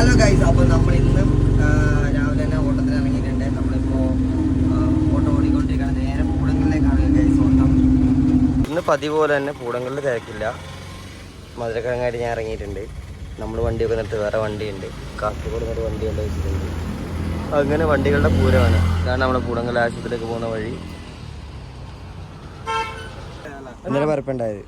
Hello guys, അപ്പോൾ നമ്മൾ ഇന്നും രാവിലെ തന്നെ ഓട്ടത്തിന് ഇറങ്ങിയിട്ടുണ്ട്. നമ്മളിപ്പോൾ ഓട്ടം ഓടിക്കൊണ്ടിരിക്കുകയാണ്. നേരെ പൂടങ്ങളിലേക്കാണ് ഗൈസ് ഓട്ടം. ഇന്ന് പതിവ് പോലെ തന്നെ പൂടങ്ങളിൽ തിരക്കില്ല. മധുരക്കിഴങ്ങായിട്ട് ഞാൻ ഇറങ്ങിയിട്ടുണ്ട്. നമ്മൾ വണ്ടിയൊക്കെ നിർത്തി വേറെ വണ്ടിയുണ്ട്, കാസർഗോഡ് നിന്നൊരു വണ്ടി കൊണ്ട് വെച്ചിട്ടുണ്ട്. അങ്ങനെ വണ്ടികളുടെ പൂരമാണ്. ഇതാണ് നമ്മുടെ പൂടങ്കൽ ആശുപത്രിയിലേക്ക് പോകുന്ന വഴി. ഇന്നലെ പരപ്പുണ്ടായത്.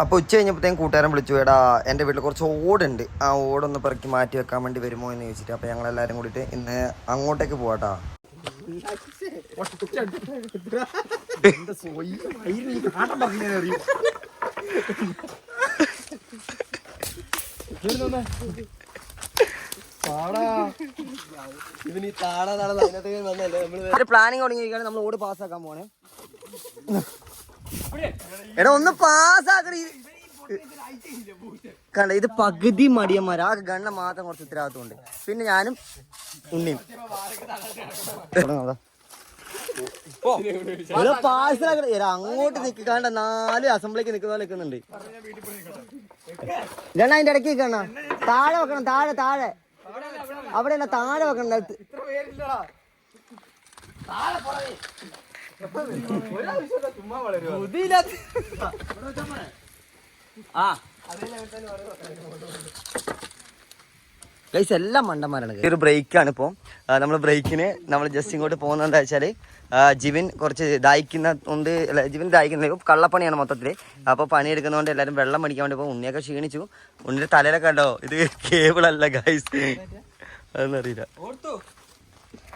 അപ്പോൾ ഉച്ച കഴിഞ്ഞപ്പോഴത്തേക്കും കൂട്ടുകാരൻ വിളിച്ചു, എടാ എൻ്റെ വീട്ടിൽ കുറച്ച് ഓടുണ്ട്, ആ ഓടൊന്ന് പെറുക്കി മാറ്റി വെക്കാൻ വേണ്ടി വരുമോ എന്ന് ചോദിച്ചിട്ട്. അപ്പോൾ ഞങ്ങളെല്ലാവരും കൂടിയിട്ട് ഇന്ന് അങ്ങോട്ടേക്ക് പോവാട്ടാ. പ്ലാനിങ് തുടങ്ങിയിരിക്കുകയാണ്. നമ്മൾ ഓട് പാസ്സാക്കാൻ പോണേ. എടാ ഒന്ന് പാസ്സാക്കണ. കണ്ട, ഇത് പകുതി മടിയന്മാർ. ആ ഗണ്ണ മാത്രം കുറച്ച് ഉത്തരവാദിത്തമുണ്ട്. പിന്നെ ഞാനും ഉണ്ണിയും പാഴ്സലാക്കണ. അങ്ങോട്ട് നിൽക്കാണ്ട 4 അസംബ്ലിക്ക് നിൽക്കുന്നുണ്ട്. ഗണ്ണ അതിന്റെ ഇടയ്ക്ക് നിൽക്കണ. താഴെ വെക്കണം, താഴെ താഴെ. അവിടെയല്ല, താഴെ വെക്കണ്ട. ഗൈസ് എല്ലാം മണ്ടന്മാരാണ്. ഒരു ബ്രേക്കാണ് ഇപ്പോൾ. നമ്മൾ ബ്രേക്കിന് നമ്മൾ ജസ്റ്റ് ഇങ്ങോട്ട് പോകുന്നത് എന്താ വെച്ചാൽ, ജിവിൻ കുറച്ച് ദാഹിക്കുന്നുണ്ട്. ജിവിൻ ദാഹിക്കുന്നത് കള്ളപ്പണിയാണ് മൊത്തത്തിൽ. അപ്പോൾ പണിയെടുക്കുന്നതുകൊണ്ട് എല്ലാവരും വെള്ളം മേടിക്കാൻ വേണ്ടി ഇപ്പോൾ ഉണ്ണിയൊക്കെ ക്ഷീണിച്ചു. ഉണ്ണിയുടെ തലയിലൊക്കെ ഉണ്ടോ, ഇത് കേബിളല്ല ഗൈസ്, അതൊന്നറിയില്ല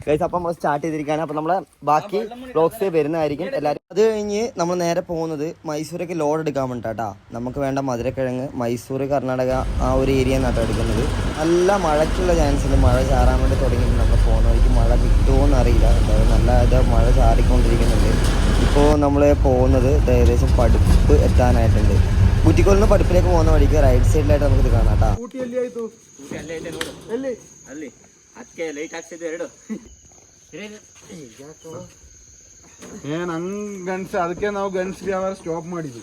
ഗൈസ്. അപ്പം നമ്മൾ സ്റ്റാർട്ട് ചെയ്തിരിക്കുകയാണ്. അപ്പം നമ്മളെ ബാക്കി വ്ലോഗ്സ് വരുന്നതായിരിക്കും എല്ലാവരും. അത് കഴിഞ്ഞ് നമ്മൾ നേരെ പോകുന്നത് മൈസൂരേക്ക് ലോഡ് എടുക്കാൻ വേണ്ടിയിട്ടാ. നമുക്ക് വേണ്ട മധുരക്കിഴങ്ങ് മൈസൂർ, കർണാടക ആ ഒരു ഏരിയ നിന്നാണ് എടുക്കുന്നത്. നല്ല മഴയ്ക്കുള്ള ചാൻസ് ഉണ്ട്. മഴ ചാറാൻ വേണ്ടി തുടങ്ങിയിട്ടുണ്ട്. നമ്മൾ പോകുന്ന വഴിക്ക് മഴ കിട്ടുമോ എന്നറിയില്ല. എന്തായാലും നല്ല മഴ ചാറിക്കൊണ്ടിരിക്കുന്നുണ്ട്. ഇപ്പോൾ നമ്മൾ പോകുന്നത് ഏകദേശം പഠിപ്പ് എത്താനായിട്ടുണ്ട്. കുറ്റിക്കോളിൽ നിന്ന് പഠിപ്പിലേക്ക് പോകുന്ന വഴിക്ക് റൈറ്റ് സൈഡിലായിട്ട് നമുക്കിത് കാണാം കേട്ടോ. ಗನ್ಸ್ ಅದಕ್ಕೆ ನಾವು ಗನ್ಸ್ ವ್ಯವಹಾರ ಸ್ಟಾಪ್ ಮಾಡಿದ್ವಿ.